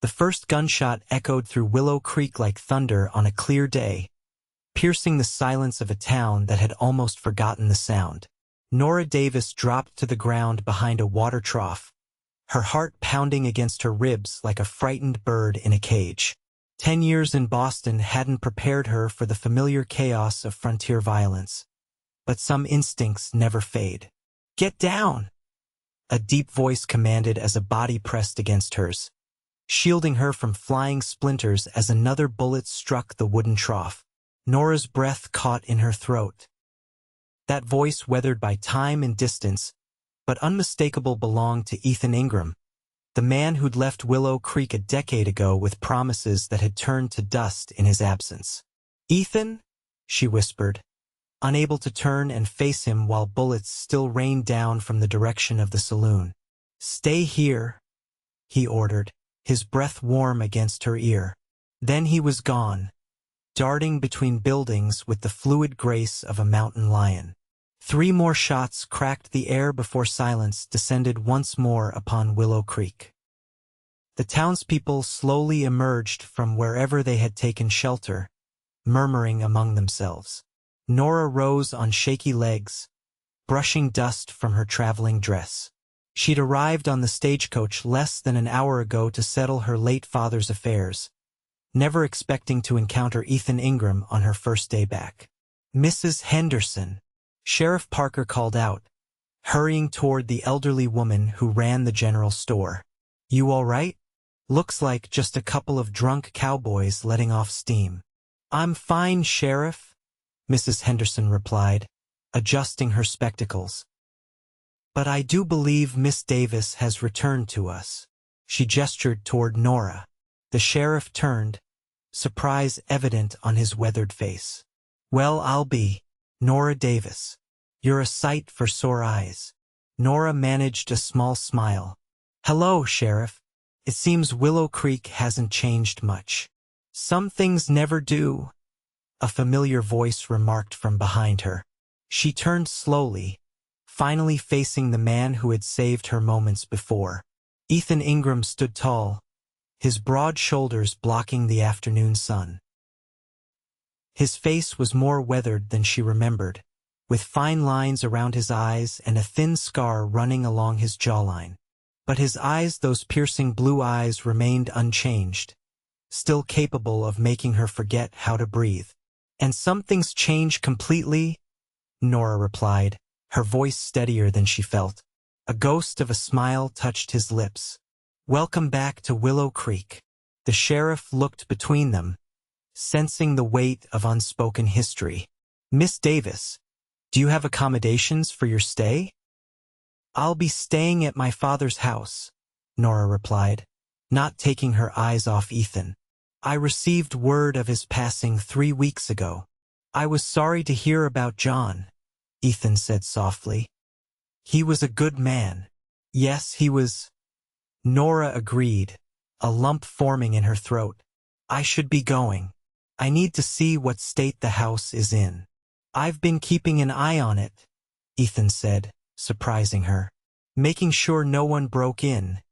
The first gunshot echoed through Willow Creek like thunder on a clear day, piercing the silence of a town that had almost forgotten the sound. Nora Davis dropped to the ground behind a water trough, her heart pounding against her ribs like a frightened bird in a cage. 10 years in Boston hadn't prepared her for the familiar chaos of frontier violence, but some instincts never fade. "Get down!" a deep voice commanded as a body pressed against hers, shielding her from flying splinters as another bullet struck the wooden trough. Nora's breath caught in her throat. That voice, weathered by time and distance, but unmistakable, belonged to Ethan Ingram, the man who'd left Willow Creek a decade ago with promises that had turned to dust in his absence. "Ethan?" she whispered, unable to turn and face him while bullets still rained down from the direction of the saloon. "Stay here," he ordered, his breath warm against her ear. Then he was gone, darting between buildings with the fluid grace of a mountain lion. 3 more shots cracked the air before silence descended once more upon Willow Creek. The townspeople slowly emerged from wherever they had taken shelter, murmuring among themselves. Nora rose on shaky legs, brushing dust from her traveling dress. She'd arrived on the stagecoach less than an hour ago to settle her late father's affairs, never expecting to encounter Ethan Ingram on her first day back. "Mrs. Henderson," Sheriff Parker called out, hurrying toward the elderly woman who ran the general store. "You all right? Looks like just a couple of drunk cowboys letting off steam." "I'm fine, Sheriff," Mrs. Henderson replied, adjusting her spectacles. "But I do believe Miss Davis has returned to us." She gestured toward Nora. The sheriff turned, surprise evident on his weathered face. "Well, I'll be. Nora Davis. You're a sight for sore eyes." Nora managed a small smile. "Hello, Sheriff. It seems Willow Creek hasn't changed much." "Some things never do," a familiar voice remarked from behind her. She turned slowly, finally facing the man who had saved her moments before. Ethan Ingram stood tall, his broad shoulders blocking the afternoon sun. His face was more weathered than she remembered, with fine lines around his eyes and a thin scar running along his jawline. But his eyes, those piercing blue eyes, remained unchanged, still capable of making her forget how to breathe. "And some things change completely," Nora replied, her voice steadier than she felt. A ghost of a smile touched his lips. "Welcome back to Willow Creek." The sheriff looked between them, sensing the weight of unspoken history. "Miss Davis, do you have accommodations for your stay?" "I'll be staying at my father's house," Nora replied, not taking her eyes off Ethan. "I received word of his passing 3 weeks ago." "I was sorry to hear about John," Ethan said softly. "He was a good man." "Yes, he was." Nora agreed, a lump forming in her throat. "I should be going. I need to see what state the house is in." "I've been keeping an eye on it," Ethan said, surprising her. "Making sure no one broke in,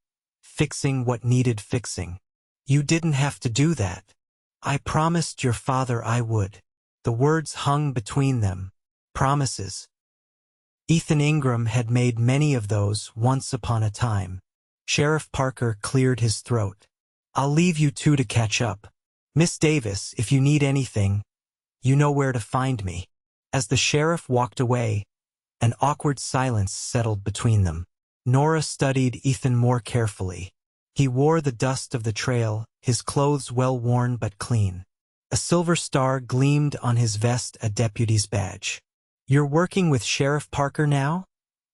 fixing what needed fixing." "You didn't have to do that. I promised your father I would." The words hung between them. Promises. Ethan Ingram had made many of those once upon a time. Sheriff Parker cleared his throat. "I'll leave you two to catch up. Miss Davis, if you need anything, you know where to find me." As the sheriff walked away, an awkward silence settled between them. Nora studied Ethan more carefully. He wore the dust of the trail, his clothes well worn but clean. A silver star gleamed on his vest, a deputy's badge. "You're working with Sheriff Parker now?"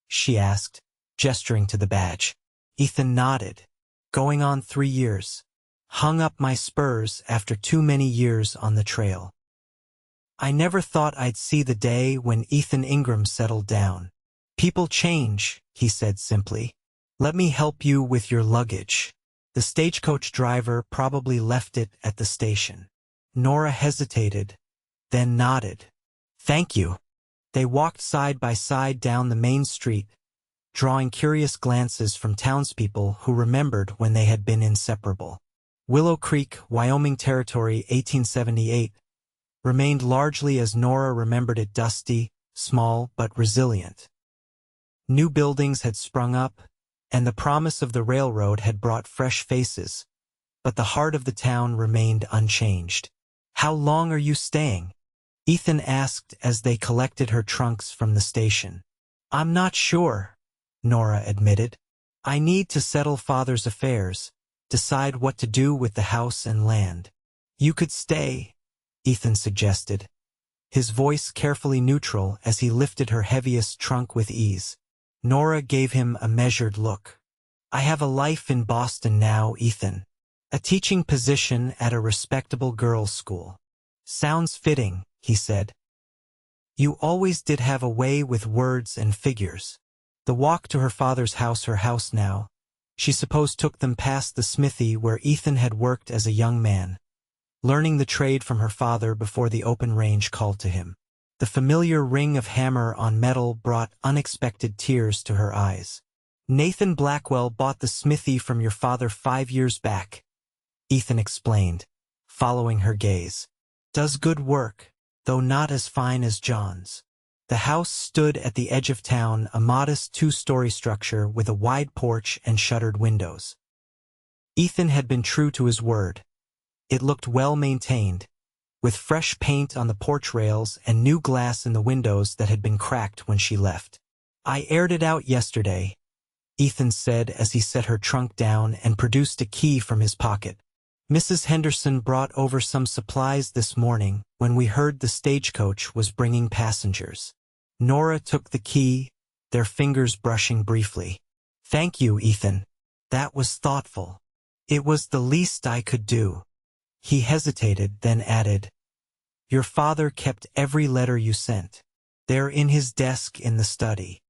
she asked, gesturing to the badge. Ethan nodded. "Going on 3 years. Hung up my spurs after too many years on the trail." "I never thought I'd see the day when Ethan Ingram settled down." "People change," he said simply. "Let me help you with your luggage." The stagecoach driver probably left it at the station. Nora hesitated, then nodded. "Thank you." They walked side by side down the main street, drawing curious glances from townspeople who remembered when they had been inseparable. Willow Creek, Wyoming Territory, 1878, remained largely as Nora remembered it: dusty, small, but resilient. New buildings had sprung up, and the promise of the railroad had brought fresh faces, but the heart of the town remained unchanged. "How long are you staying?" Ethan asked as they collected her trunks from the station. "I'm not sure," Nora admitted. "I need to settle Father's affairs, decide what to do with the house and land." "You could stay," Ethan suggested, his voice carefully neutral as he lifted her heaviest trunk with ease. Nora gave him a measured look. "I have a life in Boston now, Ethan. A teaching position at a respectable girls' school." "Sounds fitting," he said. "You always did have a way with words and figures." The walk to her father's house, her house now, she supposed, took them past the smithy where Ethan had worked as a young man, learning the trade from her father before the open range called to him. The familiar ring of hammer on metal brought unexpected tears to her eyes. "Nathan Blackwell bought the smithy from your father 5 years back," Ethan explained, following her gaze. "Does good work, though not as fine as John's." The house stood at the edge of town, a modest 2-story structure with a wide porch and shuttered windows. Ethan had been true to his word. It looked well maintained, with fresh paint on the porch rails and new glass in the windows that had been cracked when she left. "I aired it out yesterday," Ethan said as he set her trunk down and produced a key from his pocket. "Mrs. Henderson brought over some supplies this morning when we heard the stagecoach was bringing passengers." Nora took the key, their fingers brushing briefly. "Thank you, Ethan. That was thoughtful." "It was the least I could do." He hesitated, then added, "Your father kept every letter you sent. They're in his desk in the study."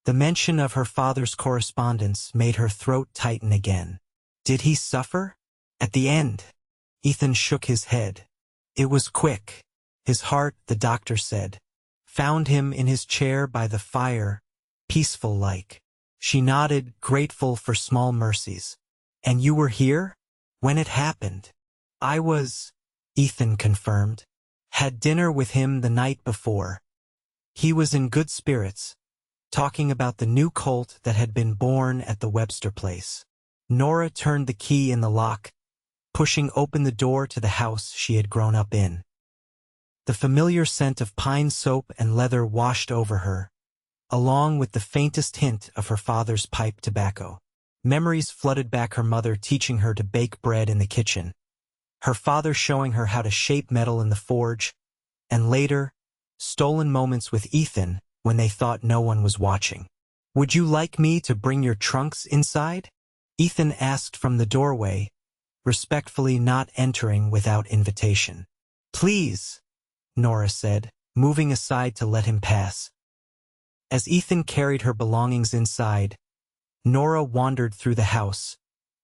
The mention of her father's correspondence made her throat tighten again. "Did he suffer?" "At the end." Ethan shook his head. "It was quick. His heart, the doctor said, found him in his chair by the fire, peaceful-like." She nodded, grateful for small mercies. "And you were here? When it happened?" "I was," Ethan confirmed. "Had dinner with him the night before." He was in good spirits, talking about the new colt that had been born at the Webster place. Nora turned the key in the lock, pushing open the door to the house she had grown up in. The familiar scent of pine soap and leather washed over her, along with the faintest hint of her father's pipe tobacco. Memories flooded back: her mother teaching her to bake bread in the kitchen, her father showing her how to shape metal in the forge, and later, stolen moments with Ethan when they thought no one was watching. "Would you like me to bring your trunks inside?" Ethan asked from the doorway, respectfully not entering without invitation. "Please," Nora said, moving aside to let him pass. As Ethan carried her belongings inside, Nora wandered through the house,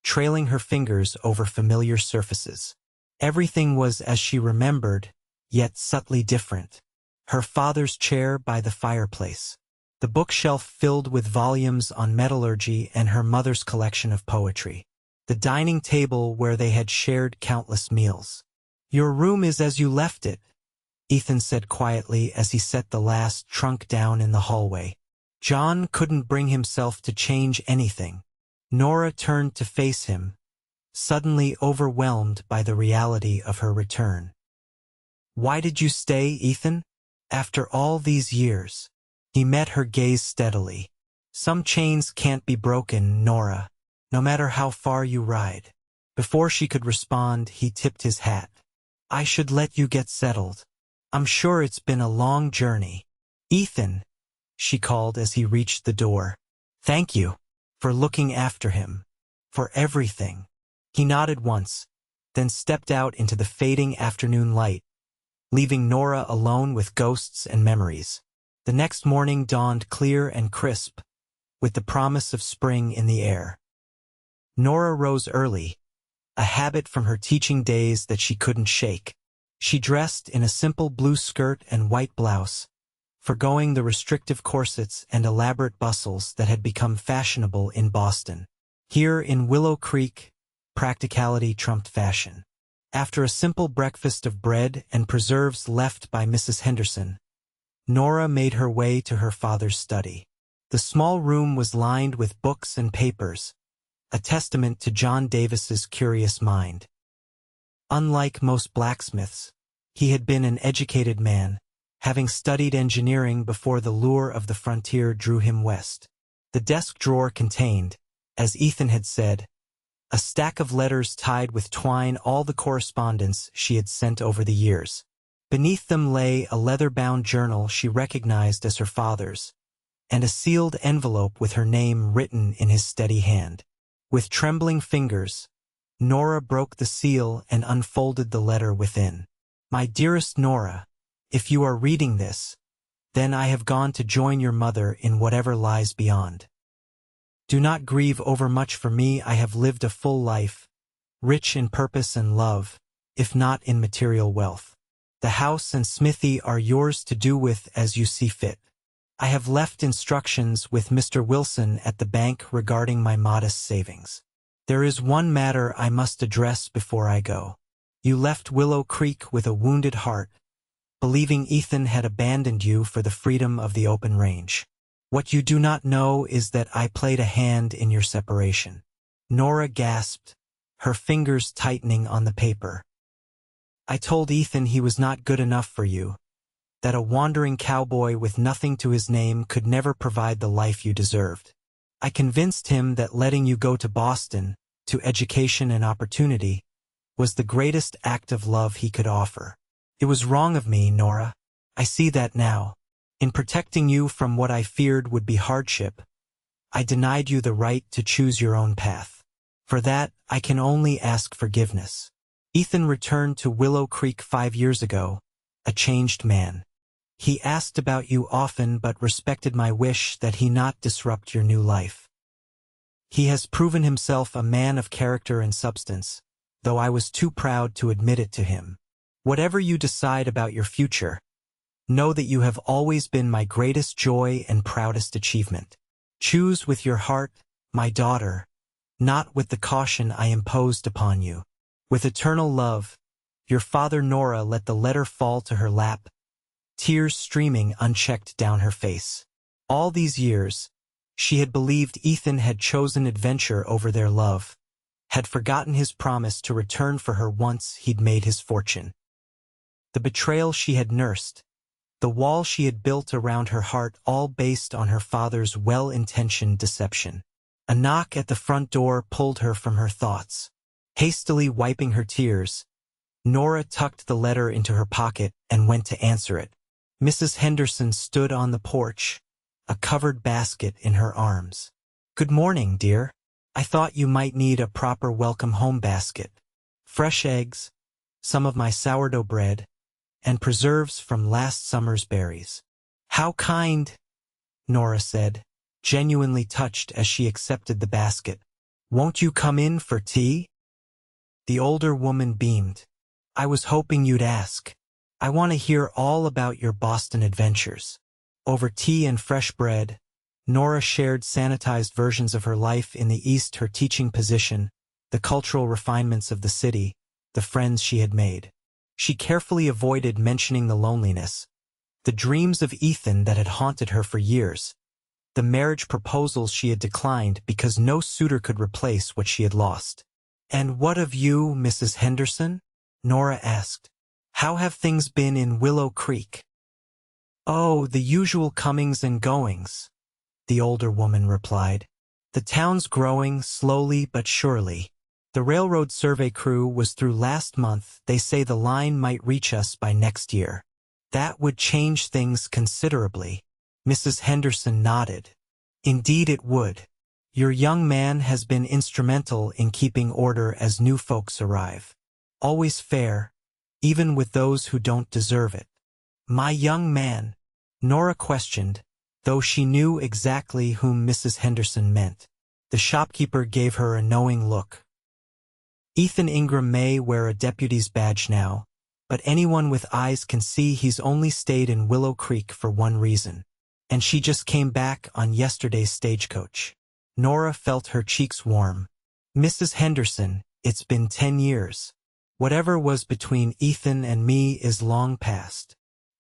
trailing her fingers over familiar surfaces. Everything was as she remembered, yet subtly different. Her father's chair by the fireplace, the bookshelf filled with volumes on metallurgy and her mother's collection of poetry, the dining table where they had shared countless meals. "Your room is as you left it," Ethan said quietly as he set the last trunk down in the hallway. John couldn't bring himself to change anything. Nora turned to face him, suddenly overwhelmed by the reality of her return. "Why did you stay, Ethan? After all these years?" He met her gaze steadily. "Some chains can't be broken, Nora, no matter how far you ride." Before she could respond, he tipped his hat. "I should let you get settled. I'm sure it's been a long journey." "Ethan," she called as he reached the door. "Thank you for looking after him, for everything." He nodded once, then stepped out into the fading afternoon light, leaving Nora alone with ghosts and memories. The next morning dawned clear and crisp, with the promise of spring in the air. Nora rose early, a habit from her teaching days that she couldn't shake. She dressed in a simple blue skirt and white blouse, forgoing the restrictive corsets and elaborate bustles that had become fashionable in Boston. Here in Willow Creek, practicality trumped fashion. After a simple breakfast of bread and preserves left by Mrs. Henderson, Nora made her way to her father's study. The small room was lined with books and papers, a testament to John Davis's curious mind. Unlike most blacksmiths, he had been an educated man, having studied engineering before the lure of the frontier drew him west. The desk drawer contained, as Ethan had said, a stack of letters tied with twine, all the correspondence she had sent over the years. Beneath them lay a leather-bound journal she recognized as her father's, and a sealed envelope with her name written in his steady hand. With trembling fingers, Nora broke the seal and unfolded the letter within. "My dearest Nora, if you are reading this, then I have gone to join your mother in whatever lies beyond. Do not grieve overmuch for me. I have lived a full life, rich in purpose and love, if not in material wealth. The house and smithy are yours to do with as you see fit. I have left instructions with Mr. Wilson at the bank regarding my modest savings. There is one matter I must address before I go. You left Willow Creek with a wounded heart, believing Ethan had abandoned you for the freedom of the open range. What you do not know is that I played a hand in your separation." Nora gasped, her fingers tightening on the paper. "I told Ethan he was not good enough for you, that a wandering cowboy with nothing to his name could never provide the life you deserved. I convinced him that letting you go to Boston, to education and opportunity, was the greatest act of love he could offer. It was wrong of me, Nora. I see that now. In protecting you from what I feared would be hardship, I denied you the right to choose your own path. For that, I can only ask forgiveness. Ethan returned to Willow Creek 5 years ago, a changed man. He asked about you often but respected my wish that he not disrupt your new life. He has proven himself a man of character and substance, though I was too proud to admit it to him. Whatever you decide about your future, know that you have always been my greatest joy and proudest achievement. Choose with your heart, my daughter, not with the caution I imposed upon you. With eternal love, your father." Nora let the letter fall to her lap, tears streaming unchecked down her face. All these years, she had believed Ethan had chosen adventure over their love, had forgotten his promise to return for her once he'd made his fortune. The betrayal she had nursed, the wall she had built around her heart, all based on her father's well-intentioned deception. A knock at the front door pulled her from her thoughts. Hastily wiping her tears, Nora tucked the letter into her pocket and went to answer it. Mrs. Henderson stood on the porch, a covered basket in her arms. "Good morning, dear. I thought you might need a proper welcome home basket. Fresh eggs, some of my sourdough bread, and preserves from last summer's berries." "How kind," Nora said, genuinely touched as she accepted the basket. "Won't you come in for tea?" The older woman beamed. "I was hoping you'd ask. I want to hear all about your Boston adventures." Over tea and fresh bread, Nora shared sanitized versions of her life in the East, her teaching position, the cultural refinements of the city, the friends she had made. She carefully avoided mentioning the loneliness, the dreams of Ethan that had haunted her for years, the marriage proposals she had declined because no suitor could replace what she had lost. "And what of you, Mrs. Henderson?" Nora asked. "How have things been in Willow Creek?" "Oh, the usual comings and goings," the older woman replied. "The town's growing slowly but surely. The railroad survey crew was through last month. They say the line might reach us by next year. That would change things considerably." Mrs. Henderson nodded. "Indeed it would. Your young man has been instrumental in keeping order as new folks arrive. Always fair, even with those who don't deserve it." "My young man?" Nora questioned, though she knew exactly whom Mrs. Henderson meant. The shopkeeper gave her a knowing look. "Ethan Ingram may wear a deputy's badge now, but anyone with eyes can see he's only stayed in Willow Creek for one reason. And she just came back on yesterday's stagecoach." Nora felt her cheeks warm. "Mrs. Henderson, It's been 10 years. Whatever was between Ethan and me is long past.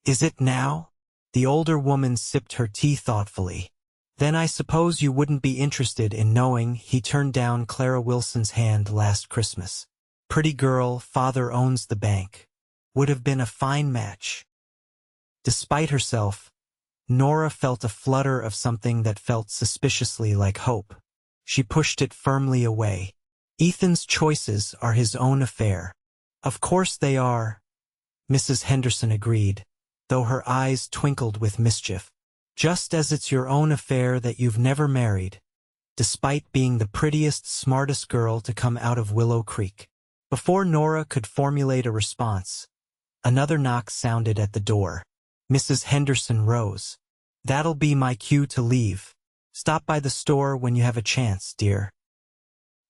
Is it now? The older woman sipped her tea thoughtfully. Then I suppose you wouldn't be interested in knowing he turned down Clara Wilson's hand last Christmas. Pretty girl, father owns the bank. Would have been a fine match. Despite herself, Nora felt a flutter of something that felt suspiciously like hope. She pushed it firmly away. Ethan's choices are his own affair. Of course they are, Mrs. Henderson agreed, though her eyes twinkled with mischief. Just as it's your own affair that you've never married, despite being the prettiest, smartest girl to come out of Willow Creek. Before Nora could formulate a response, another knock sounded at the door. Mrs. Henderson rose. That'll be my cue to leave. Stop by the store when you have a chance, dear.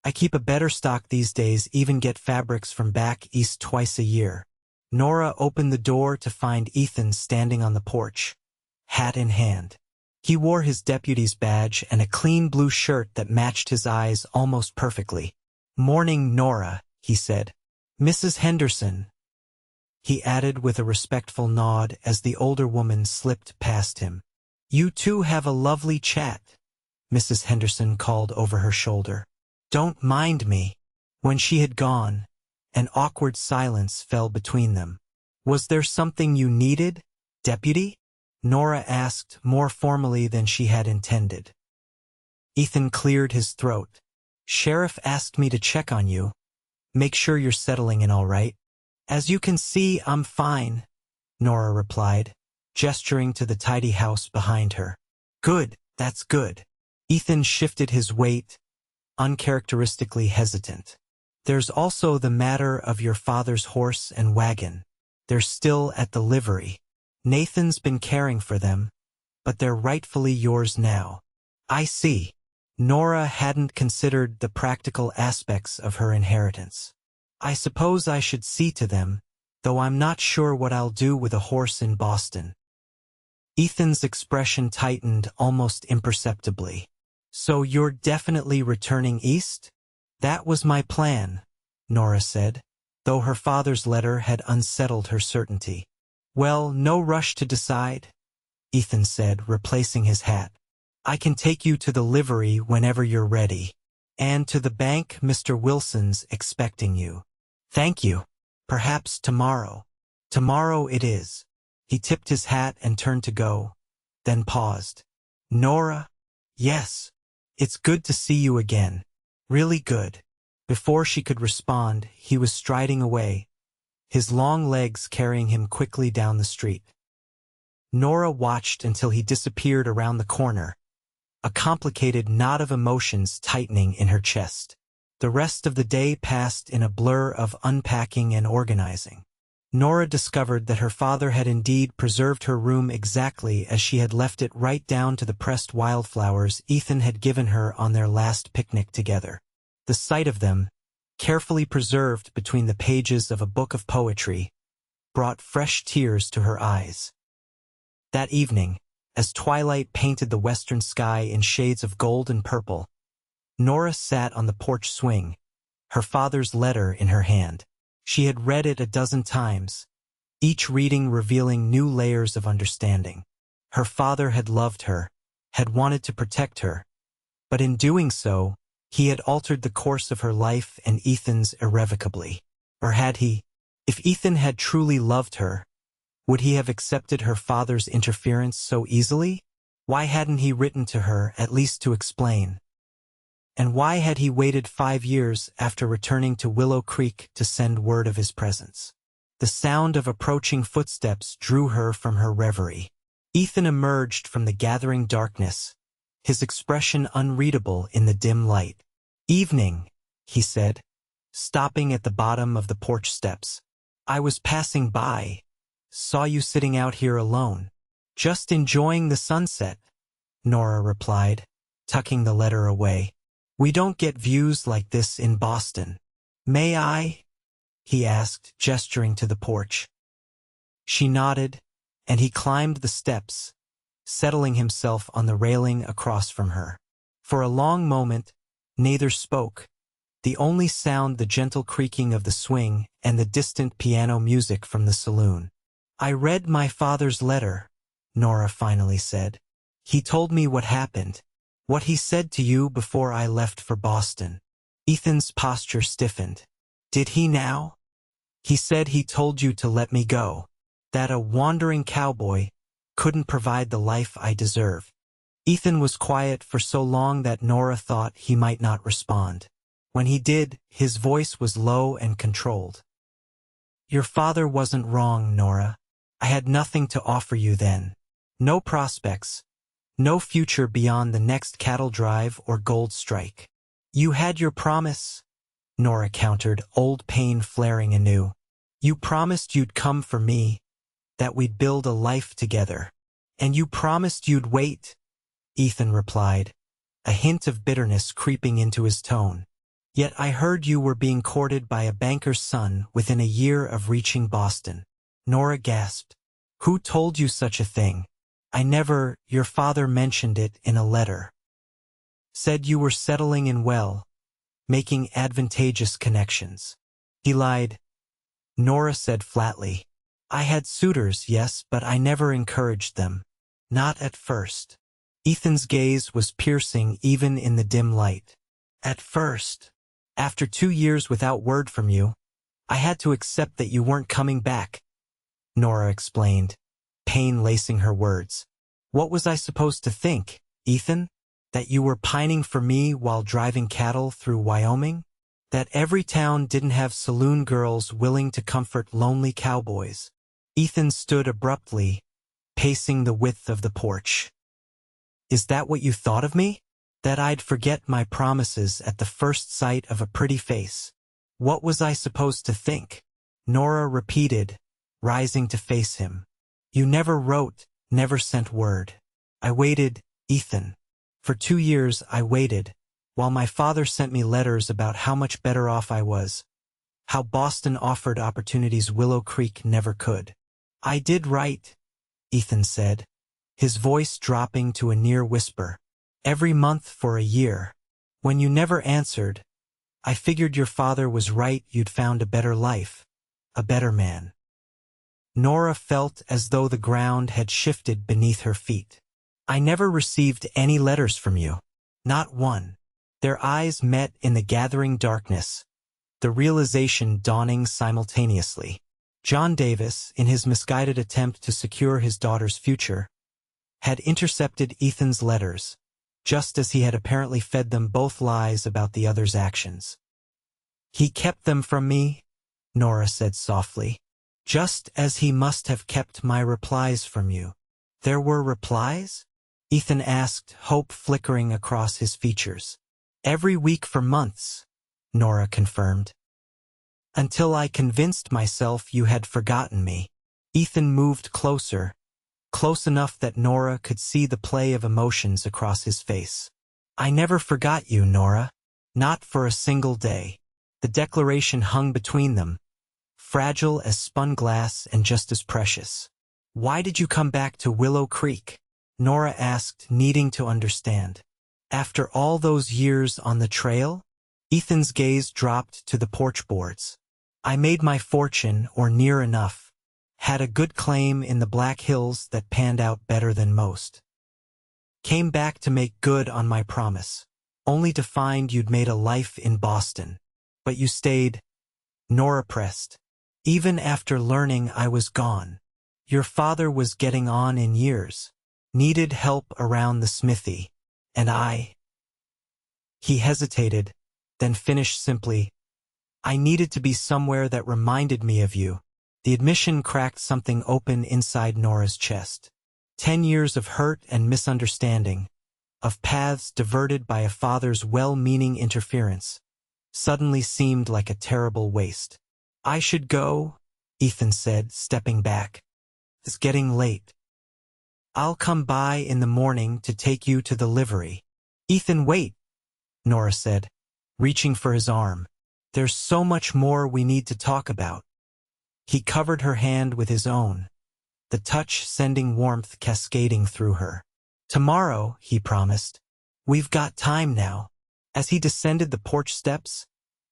I keep a better stock these days, even get fabrics from back east twice a year. Nora opened the door to find Ethan standing on the porch, hat in hand. He wore his deputy's badge and a clean blue shirt that matched his eyes almost perfectly. Morning, Nora, he said. Mrs. Henderson, he added with a respectful nod as the older woman slipped past him. You two have a lovely chat, Mrs. Henderson called over her shoulder. Don't mind me. When she had gone, an awkward silence fell between them. Was there something you needed, deputy? Nora asked more formally than she had intended. Ethan cleared his throat. Sheriff asked me to check on you. Make sure you're settling in all right. As you can see, I'm fine, Nora replied, gesturing to the tidy house behind her. Good, that's good. Ethan shifted his weight, uncharacteristically hesitant. There's also the matter of your father's horse and wagon. They're still at the livery. Nathan's been caring for them, but they're rightfully yours now. I see. Nora hadn't considered the practical aspects of her inheritance. I suppose I should see to them, though I'm not sure what I'll do with a horse in Boston. Ethan's expression tightened almost imperceptibly. So you're definitely returning east? That was my plan, Nora said, though her father's letter had unsettled her certainty. Well, no rush to decide, Ethan said, replacing his hat. I can take you to the livery whenever you're ready. And to the bank, Mr. Wilson's expecting you. Thank you. Perhaps tomorrow. Tomorrow it is. He tipped his hat and turned to go, then paused. Nora? Yes. It's good to see you again. Really good. Before she could respond, he was striding away, his long legs carrying him quickly down the street. Nora watched until he disappeared around the corner, a complicated knot of emotions tightening in her chest. The rest of the day passed in a blur of unpacking and organizing. Nora discovered that her father had indeed preserved her room exactly as she had left it, right down to the pressed wildflowers Ethan had given her on their last picnic together. The sight of them, carefully preserved between the pages of a book of poetry, brought fresh tears to her eyes. That evening, as twilight painted the western sky in shades of gold and purple, Nora sat on the porch swing, her father's letter in her hand. She had read it a dozen times, each reading revealing new layers of understanding. Her father had loved her, had wanted to protect her, but in doing so, he had altered the course of her life and Ethan's irrevocably. Or had he? If Ethan had truly loved her, would he have accepted her father's interference so easily? Why hadn't he written to her, at least to explain? And why had he waited 5 years after returning to Willow Creek to send word of his presence? The sound of approaching footsteps drew her from her reverie. Ethan emerged from the gathering darkness, his expression unreadable in the dim light. Evening, he said, stopping at the bottom of the porch steps. I was passing by, saw you sitting out here alone. Just enjoying the sunset, Nora replied, tucking the letter away. We don't get views like this in Boston. May I? He asked, gesturing to the porch. She nodded, and he climbed the steps, settling himself on the railing across from her. For a long moment, neither spoke, the only sound the gentle creaking of the swing and the distant piano music from the saloon. "I read my father's letter," Nora finally said. "He told me what happened, what he said to you before I left for Boston." Ethan's posture stiffened. "Did he now?" "He said he told you to let me go, that a wandering cowboy couldn't provide the life I deserve." Ethan was quiet for so long that Nora thought he might not respond. When he did, his voice was low and controlled. "Your father wasn't wrong, Nora. I had nothing to offer you then. No prospects, no future beyond the next cattle drive or gold strike. You had your promise," Nora countered, old pain flaring anew. "You promised you'd come for me, that we'd build a life together. And you promised you'd wait," Ethan replied, a hint of bitterness creeping into his tone. "Yet I heard you were being courted by a banker's son within a year of reaching Boston." Nora gasped. "Who told you such a thing? I never—" "Your father mentioned it in a letter. Said you were settling in well, making advantageous connections." "He lied," Nora said flatly. "I had suitors, yes, but I never encouraged them. Not at first." Ethan's gaze was piercing even in the dim light. "At first. After 2 years without word from you, I had to accept that you weren't coming back," Nora explained, pain lacing her words. "What was I supposed to think, Ethan? That you were pining for me while driving cattle through Wyoming? That every town didn't have saloon girls willing to comfort lonely cowboys?" Ethan stood abruptly, pacing the width of the porch. "Is that what you thought of me? That I'd forget my promises at the first sight of a pretty face? What was I supposed to think?" Nora repeated, rising to face him. "You never wrote, never sent word. I waited, Ethan. For 2 years I waited, while my father sent me letters about how much better off I was, how Boston offered opportunities Willow Creek never could." "I did write," Ethan said, his voice dropping to a near whisper. "Every month for a year. When you never answered, I figured your father was right, you'd found a better life, a better man." Nora felt as though the ground had shifted beneath her feet. "I never received any letters from you. Not one." Their eyes met in the gathering darkness, the realization dawning simultaneously. John Davis, in his misguided attempt to secure his daughter's future, had intercepted Ethan's letters, just as he had apparently fed them both lies about the other's actions. "He kept them from me," Nora said softly, "just as he must have kept my replies from you." "There were replies?" Ethan asked, hope flickering across his features. "Every week for months," Nora confirmed. "Until I convinced myself you had forgotten me." Ethan moved closer, close enough that Nora could see the play of emotions across his face. "I never forgot you, Nora. Not for a single day." The declaration hung between them, fragile as spun glass and just as precious. "Why did you come back to Willow Creek?" Nora asked, needing to understand. "After all those years on the trail?" Ethan's gaze dropped to the porch boards. "I made my fortune, or near enough. Had a good claim in the Black Hills that panned out better than most. Came back to make good on my promise, only to find you'd made a life in Boston. But you stayed," Nora pressed, "even after learning I was gone. Your father was getting on in years, needed help around the smithy, and I—" He hesitated, then finished simply, "I needed to be somewhere that reminded me of you." The admission cracked something open inside Nora's chest. 10 years of hurt and misunderstanding, of paths diverted by a father's well-meaning interference, suddenly seemed like a terrible waste. "I should go," Ethan said, stepping back. "It's getting late. I'll come by in the morning to take you to the livery." "Ethan, wait," Nora said, reaching for his arm. "There's so much more we need to talk about." He covered her hand with his own, the touch sending warmth cascading through her. "Tomorrow," he promised. "We've got time now." As he descended the porch steps,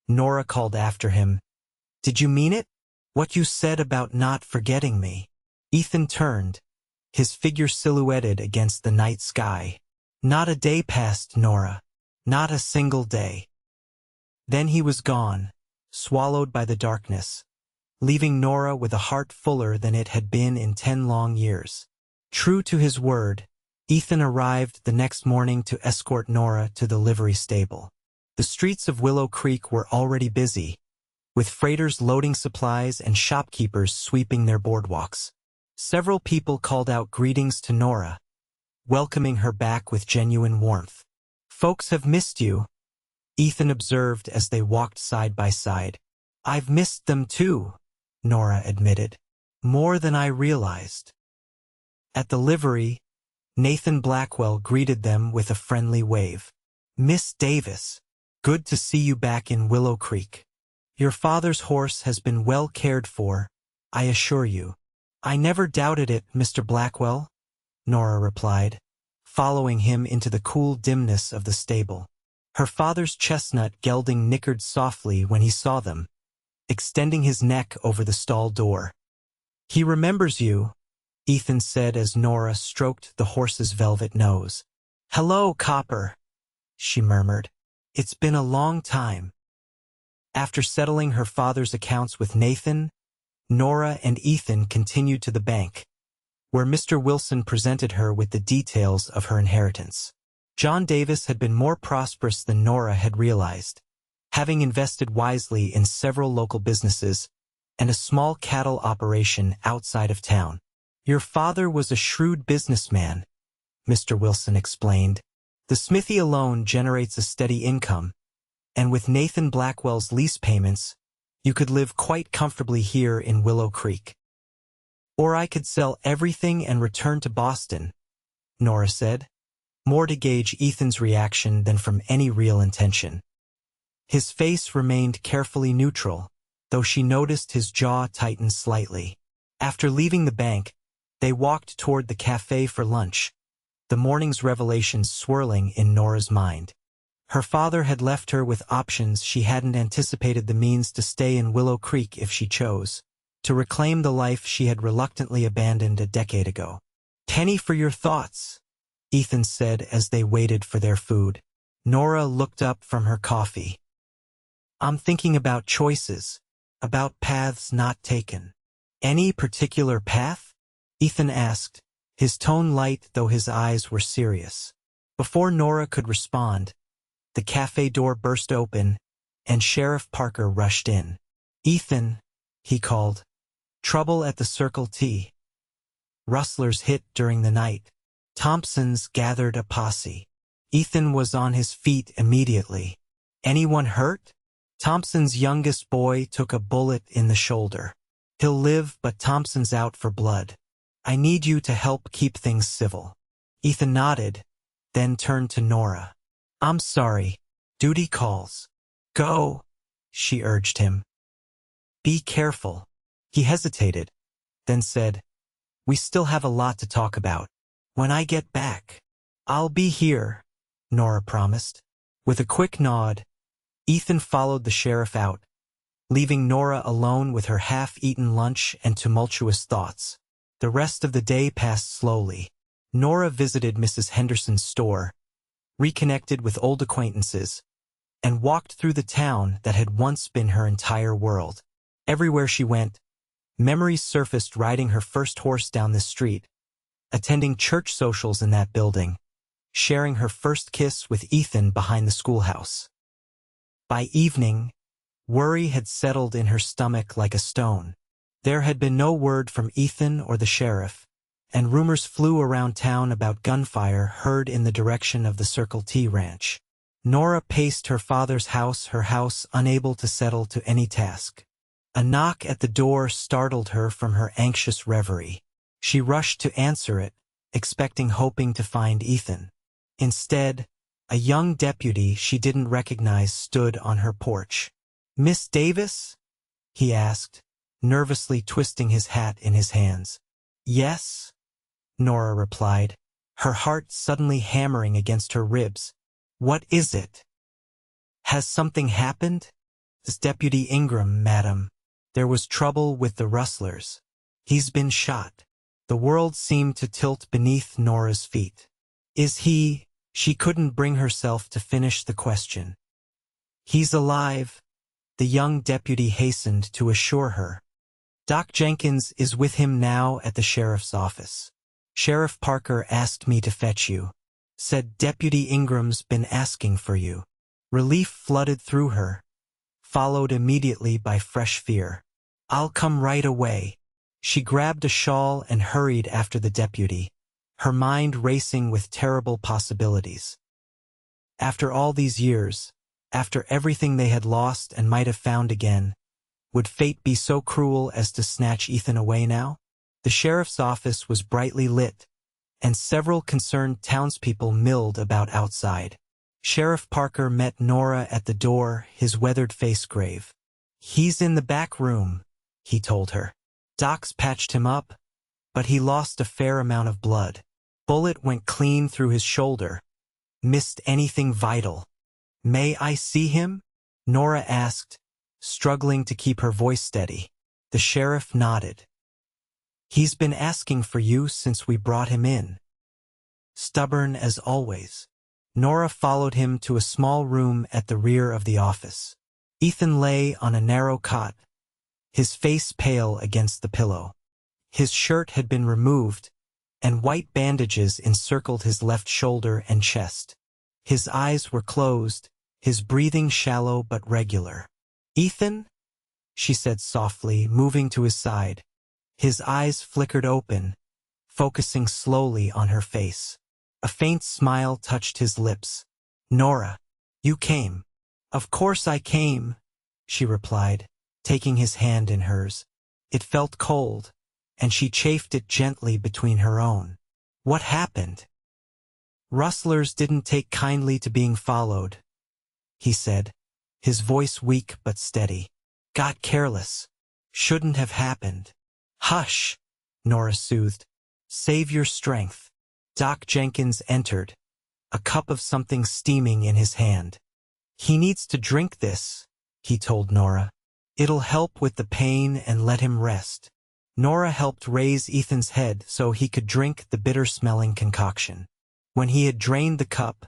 Nora called after him. "Did you mean it? What you said about not forgetting me?" Ethan turned, his figure silhouetted against the night sky. "Not a day passed, Nora. Not a single day." Then he was gone, swallowed by the darkness, leaving Nora with a heart fuller than it had been in 10 long years. True to his word, Ethan arrived the next morning to escort Nora to the livery stable. The streets of Willow Creek were already busy, with freighters loading supplies and shopkeepers sweeping their boardwalks. Several people called out greetings to Nora, welcoming her back with genuine warmth. "Folks have missed you," Ethan observed as they walked side by side. "I've missed them too," Nora admitted. "More than I realized." At the livery, Nathan Blackwell greeted them with a friendly wave. "Miss Davis, good to see you back in Willow Creek. Your father's horse has been well cared for, I assure you." "I never doubted it, Mr. Blackwell," Nora replied, following him into the cool dimness of the stable. Her father's chestnut gelding nickered softly when he saw them, extending his neck over the stall door. "He remembers you," Ethan said as Nora stroked the horse's velvet nose. "Hello, Copper," she murmured. "It's been a long time." After settling her father's accounts with Nathan, Nora and Ethan continued to the bank, where Mr. Wilson presented her with the details of her inheritance. John Davis had been more prosperous than Nora had realized, having invested wisely in several local businesses and a small cattle operation outside of town. "Your father was a shrewd businessman," Mr. Wilson explained. "The smithy alone generates a steady income, and with Nathan Blackwell's lease payments, you could live quite comfortably here in Willow Creek." "Or I could sell everything and return to Boston," Nora said, more to gauge Ethan's reaction than from any real intention. His face remained carefully neutral, though she noticed his jaw tighten slightly. After leaving the bank, they walked toward the cafe for lunch, the morning's revelations swirling in Nora's mind. Her father had left her with options. She hadn't anticipated the means to stay in Willow Creek if she chose, to reclaim the life she had reluctantly abandoned a decade ago. "Penny for your thoughts," Ethan said as they waited for their food. Nora looked up from her coffee. "I'm thinking about choices, about paths not taken." "Any particular path?" Ethan asked, his tone light though his eyes were serious. Before Nora could respond, the cafe door burst open, and Sheriff Parker rushed in. "Ethan," he called. "Trouble at the Circle T. Rustlers hit during the night. Thompson's gathered a posse." Ethan was on his feet immediately. "Anyone hurt?" "Thompson's youngest boy took a bullet in the shoulder. He'll live, but Thompson's out for blood. I need you to help keep things civil." Ethan nodded, then turned to Nora. "I'm sorry. Duty calls." "Go," she urged him. "Be careful." He hesitated, then said, "We still have a lot to talk about. When I get back." "I'll be here," Nora promised. With a quick nod, Ethan followed the sheriff out, leaving Nora alone with her half-eaten lunch and tumultuous thoughts. The rest of the day passed slowly. Nora visited Mrs. Henderson's store, reconnected with old acquaintances, and walked through the town that had once been her entire world. Everywhere she went, memories surfaced: riding her first horse down the street, attending church socials in that building, sharing her first kiss with Ethan behind the schoolhouse. By evening, worry had settled in her stomach like a stone. There had been no word from Ethan or the sheriff, and rumors flew around town about gunfire heard in the direction of the Circle T ranch. Nora paced her father's house, unable to settle to any task. A knock at the door startled her from her anxious reverie. She rushed to answer it, hoping to find Ethan. Instead, a young deputy she didn't recognize stood on her porch. "Miss Davis?" he asked, nervously twisting his hat in his hands. "Yes," Nora replied, her heart suddenly hammering against her ribs. "What is it? Has something happened?" "This Deputy Ingram, madam. There was trouble with the rustlers. He's been shot." The world seemed to tilt beneath Nora's feet. "Is he—" She couldn't bring herself to finish the question. "He's alive," the young deputy hastened to assure her. "Doc Jenkins is with him now at the sheriff's office. Sheriff Parker asked me to fetch you. Said Deputy Ingram's been asking for you." Relief flooded through her, followed immediately by fresh fear. "I'll come right away." She grabbed a shawl and hurried after the deputy, her mind racing with terrible possibilities. After all these years, after everything they had lost and might have found again, would fate be so cruel as to snatch Ethan away now? The sheriff's office was brightly lit, and several concerned townspeople milled about outside. Sheriff Parker met Nora at the door, his weathered face grave. "He's in the back room," he told her. "Doc's patched him up, but he lost a fair amount of blood. Bullet went clean through his shoulder. Missed anything vital." "May I see him?" Nora asked, struggling to keep her voice steady. The sheriff nodded. "He's been asking for you since we brought him in." Stubborn as always, Nora followed him to a small room at the rear of the office. Ethan lay on a narrow cot, his face pale against the pillow. His shirt had been removed, and white bandages encircled his left shoulder and chest. His eyes were closed, his breathing shallow but regular. "Ethan?" she said softly, moving to his side. His eyes flickered open, focusing slowly on her face. A faint smile touched his lips. "Nora, you came." "Of course I came," she replied, taking his hand in hers. It felt cold, and she chafed it gently between her own. "What happened?" "Rustlers didn't take kindly to being followed," he said, his voice weak but steady. "Got careless. Shouldn't have happened." "Hush," Nora soothed. "Save your strength." Doc Jenkins entered, a cup of something steaming in his hand. "He needs to drink this," he told Nora. "It'll help with the pain and let him rest." Nora helped raise Ethan's head so he could drink the bitter-smelling concoction. When he had drained the cup,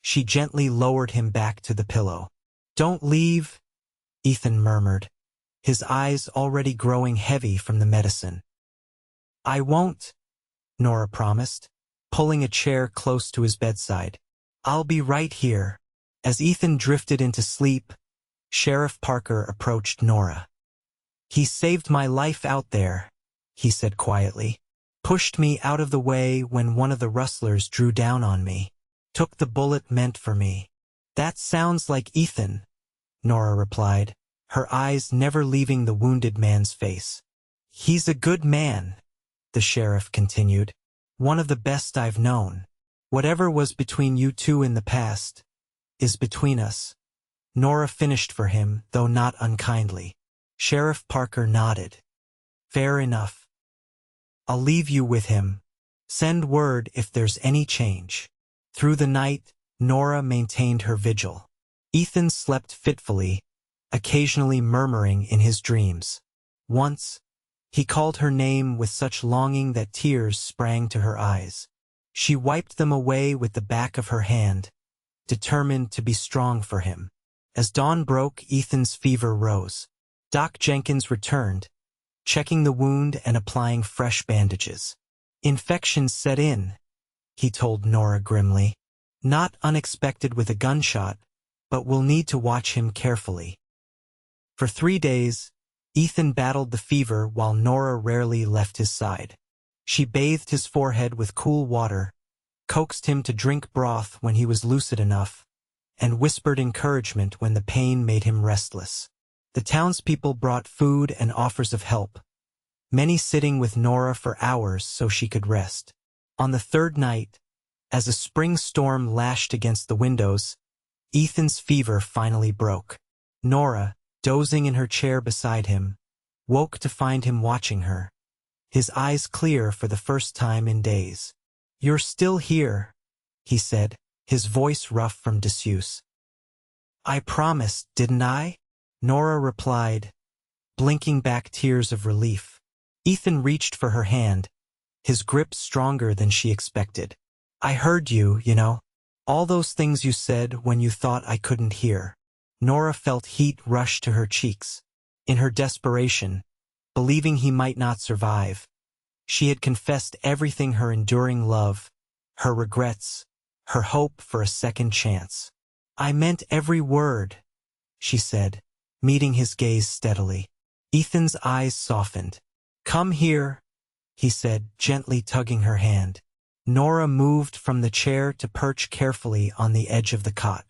she gently lowered him back to the pillow. "Don't leave," Ethan murmured, his eyes already growing heavy from the medicine. "I won't," Nora promised, pulling a chair close to his bedside. "I'll be right here." As Ethan drifted into sleep, Sheriff Parker approached Nora. "He saved my life out there," he said quietly. "Pushed me out of the way when one of the rustlers drew down on me. Took the bullet meant for me." "That sounds like Ethan," Nora replied, her eyes never leaving the wounded man's face. "He's a good man," the sheriff continued. "One of the best I've known. Whatever was between you two in the past is between us." Nora finished for him, though not unkindly. Sheriff Parker nodded. "Fair enough. I'll leave you with him. Send word if there's any change." Through the night, Nora maintained her vigil. Ethan slept fitfully, occasionally murmuring in his dreams. Once, he called her name with such longing that tears sprang to her eyes. She wiped them away with the back of her hand, determined to be strong for him. As dawn broke, Ethan's fever rose. Doc Jenkins returned, checking the wound and applying fresh bandages. "Infection set in," he told Nora grimly. "Not unexpected with a gunshot, but we'll need to watch him carefully." For 3 days, Ethan battled the fever while Nora rarely left his side. She bathed his forehead with cool water, coaxed him to drink broth when he was lucid enough, and whispered encouragement when the pain made him restless. The townspeople brought food and offers of help, many sitting with Nora for hours so she could rest. On the 3rd night, as a spring storm lashed against the windows, Ethan's fever finally broke. Nora, dozing in her chair beside him, woke to find him watching her, his eyes clear for the first time in days. "You're still here," he said, his voice rough from disuse. "I promised, didn't I?" Nora replied, blinking back tears of relief. Ethan reached for her hand, his grip stronger than she expected. I heard you, you know. All those things you said when you thought I couldn't hear. Nora felt heat rush to her cheeks. In her desperation, believing he might not survive, she had confessed everything: her enduring love, her regrets, her hope for a second chance. I meant every word, she said, meeting his gaze steadily. Ethan's eyes softened. Come here, he said, gently tugging her hand. Nora moved from the chair to perch carefully on the edge of the cot.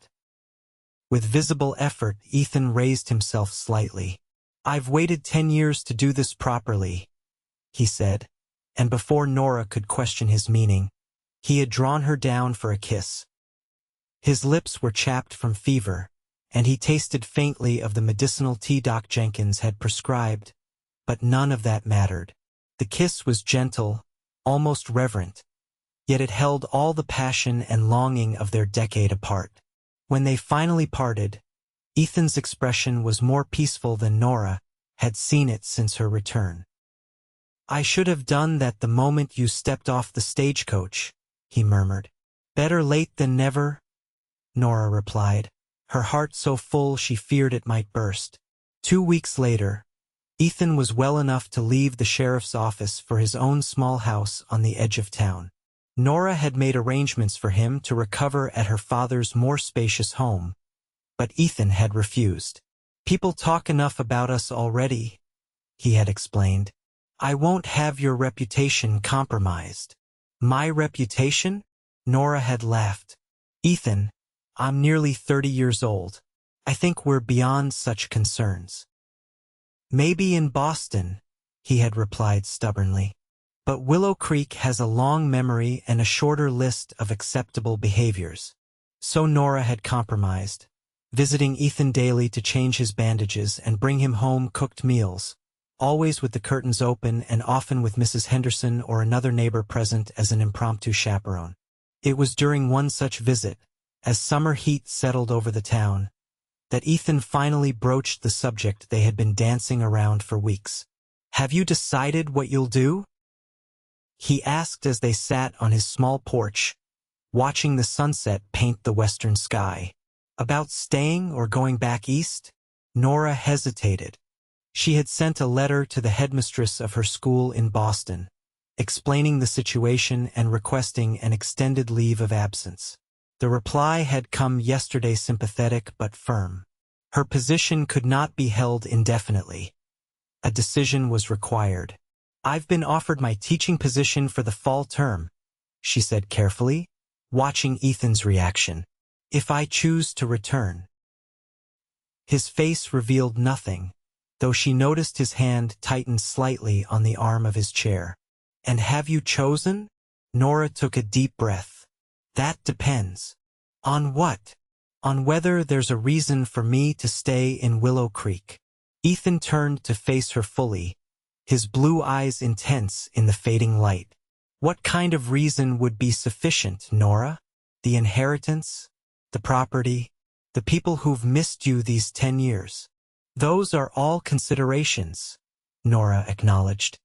With visible effort, Ethan raised himself slightly. I've waited 10 years to do this properly, he said, and before Nora could question his meaning, he had drawn her down for a kiss. His lips were chapped from fever, and he tasted faintly of the medicinal tea Doc Jenkins had prescribed, but none of that mattered. The kiss was gentle, almost reverent, yet it held all the passion and longing of their decade apart. When they finally parted, Ethan's expression was more peaceful than Nora had seen it since her return. I should have done that the moment you stepped off the stagecoach, he murmured. Better late than never, Nora replied, her heart so full she feared it might burst. 2 weeks later, Ethan was well enough to leave the sheriff's office for his own small house on the edge of town. Nora had made arrangements for him to recover at her father's more spacious home, but Ethan had refused. People talk enough about us already, he had explained. I won't have your reputation compromised. My reputation? Nora had laughed. Ethan, I'm nearly 30 years old. I think we're beyond such concerns. Maybe in Boston, he had replied stubbornly. But Willow Creek has a long memory and a shorter list of acceptable behaviors. So Nora had compromised, visiting Ethan daily to change his bandages and bring him home cooked meals, always with the curtains open and often with Mrs. Henderson or another neighbor present as an impromptu chaperone. It was during one such visit, as summer heat settled over the town, that Ethan finally broached the subject they had been dancing around for weeks. Have you decided what you'll do? He asked as they sat on his small porch, watching the sunset paint the western sky. About staying or going back east? Nora hesitated. She had sent a letter to the headmistress of her school in Boston, explaining the situation and requesting an extended leave of absence. The reply had come yesterday, sympathetic but firm. Her position could not be held indefinitely. A decision was required. I've been offered my teaching position for the fall term, she said carefully, watching Ethan's reaction. If I choose to return. His face revealed nothing, though she noticed his hand tighten slightly on the arm of his chair. And have you chosen? Nora took a deep breath. That depends. On what? On whether there's a reason for me to stay in Willow Creek. Ethan turned to face her fully, his blue eyes intense in the fading light. What kind of reason would be sufficient, Nora? The inheritance? The property? The people who've missed you these 10 years? Those are all considerations, Nora acknowledged.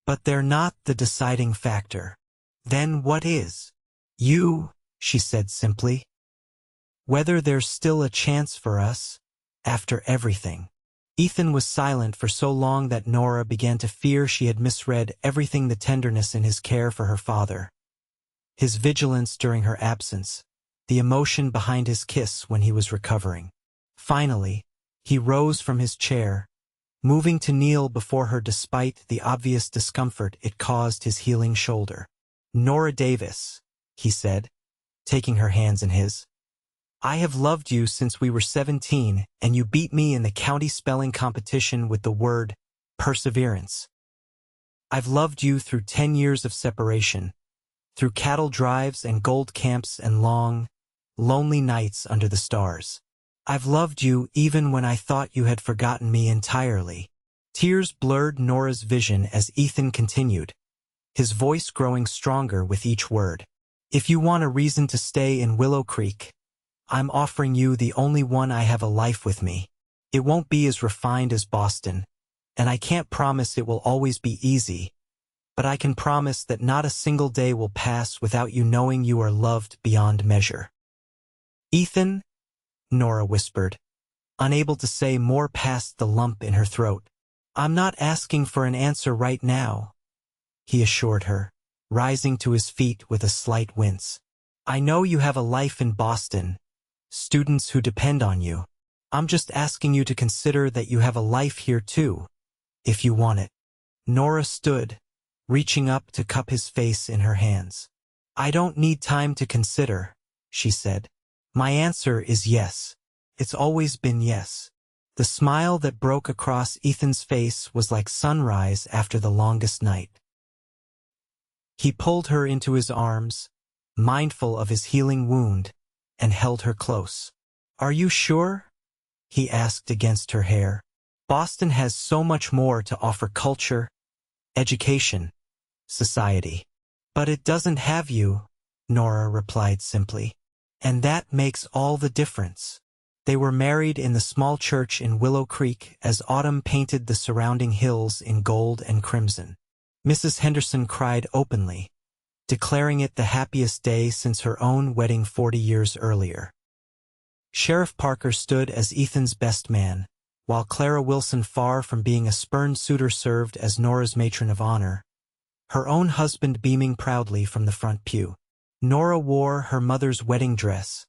But they're not the deciding factor. Then what is? You, she said simply. Whether there's still a chance for us, after everything. Ethan was silent for so long that Nora began to fear she had misread everything: the tenderness in his care for her father, his vigilance during her absence, the emotion behind his kiss when he was recovering. Finally, he rose from his chair, moving to kneel before her despite the obvious discomfort it caused his healing shoulder. Nora Davis, he said, taking her hands in his. I have loved you since we were 17, and you beat me in the county spelling competition with the word perseverance. I've loved you through 10 years of separation, through cattle drives and gold camps and long, lonely nights under the stars. I've loved you even when I thought you had forgotten me entirely. Tears blurred Nora's vision as Ethan continued, his voice growing stronger with each word. If you want a reason to stay in Willow Creek, I'm offering you the only one. I have a life with me. It won't be as refined as Boston, and I can't promise it will always be easy, but I can promise that not a single day will pass without you knowing you are loved beyond measure." "Ethan," Nora whispered, unable to say more past the lump in her throat. "I'm not asking for an answer right now," he assured her, rising to his feet with a slight wince. "I know you have a life in Boston, students who depend on you. I'm just asking you to consider that you have a life here too, if you want it." Nora stood, reaching up to cup his face in her hands. "I don't need time to consider," she said. "My answer is yes. It's always been yes." The smile that broke across Ethan's face was like sunrise after the longest night. He pulled her into his arms, mindful of his healing wound, and held her close. "Are you sure?" he asked against her hair. "Boston has so much more to offer: culture, education, society." "But it doesn't have you," Nora replied simply. "And that makes all the difference." They were married in the small church in Willow Creek as autumn painted the surrounding hills in gold and crimson. Mrs. Henderson cried openly, declaring it the happiest day since her own wedding 40 years earlier. Sheriff Parker stood as Ethan's best man, while Clara Wilson, far from being a spurned suitor, served as Nora's matron of honor, her own husband beaming proudly from the front pew. Nora wore her mother's wedding dress,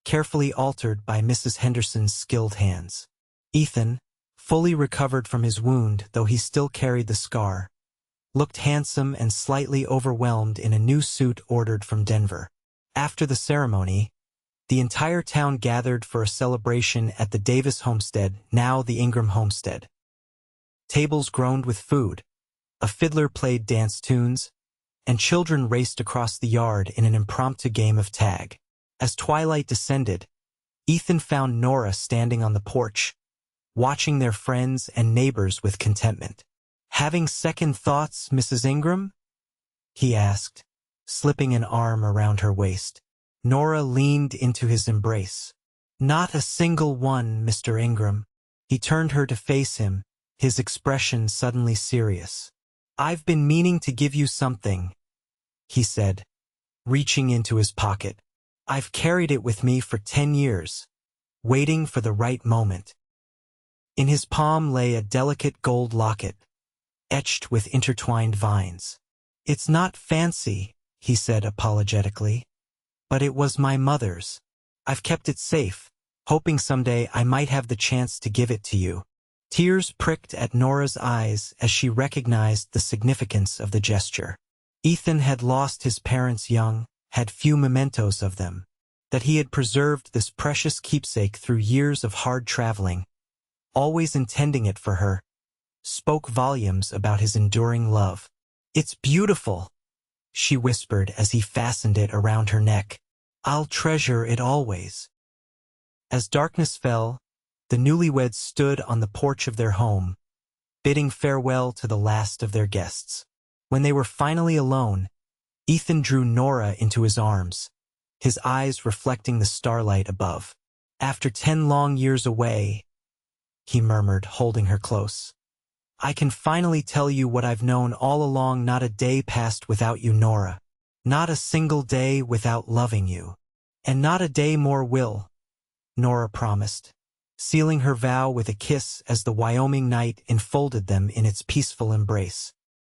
carefully altered by Mrs. Henderson's skilled hands. Ethan, fully recovered from his wound though he still carried the scar, looked handsome and slightly overwhelmed in a new suit ordered from Denver. After the ceremony, the entire town gathered for a celebration at the Davis homestead, now the Ingram homestead. Tables groaned with food, a fiddler played dance tunes, and children raced across the yard in an impromptu game of tag. As twilight descended, Ethan found Nora standing on the porch, watching their friends and neighbors with contentment. "Having second thoughts, Mrs. Ingram?" he asked, slipping an arm around her waist. Nora leaned into his embrace. "Not a single one, Mr. Ingram." He turned her to face him, his expression suddenly serious. "I've been meaning to give you something," he said, reaching into his pocket. "I've carried it with me for 10 years, waiting for the right moment." In his palm lay a delicate gold locket, etched with intertwined vines. "It's not fancy," he said apologetically, "but it was my mother's. I've kept it safe, hoping someday I might have the chance to give it to you." Tears pricked at Nora's eyes as she recognized the significance of the gesture. Ethan had lost his parents young, had few mementos of them. That he had preserved this precious keepsake through years of hard traveling, always intending it for her, spoke volumes about his enduring love. "It's beautiful," she whispered as he fastened it around her neck. "I'll treasure it always." As darkness fell, the newlyweds stood on the porch of their home, bidding farewell to the last of their guests. When they were finally alone, Ethan drew Nora into his arms, his eyes reflecting the starlight above. "After 10 long years away," he murmured, holding her close, "I can finally tell you what I've known all along. Not a day passed without you, Nora. Not a single day without loving you. And not a day more will," Nora promised, sealing her vow with a kiss as the Wyoming night enfolded them in its peaceful embrace.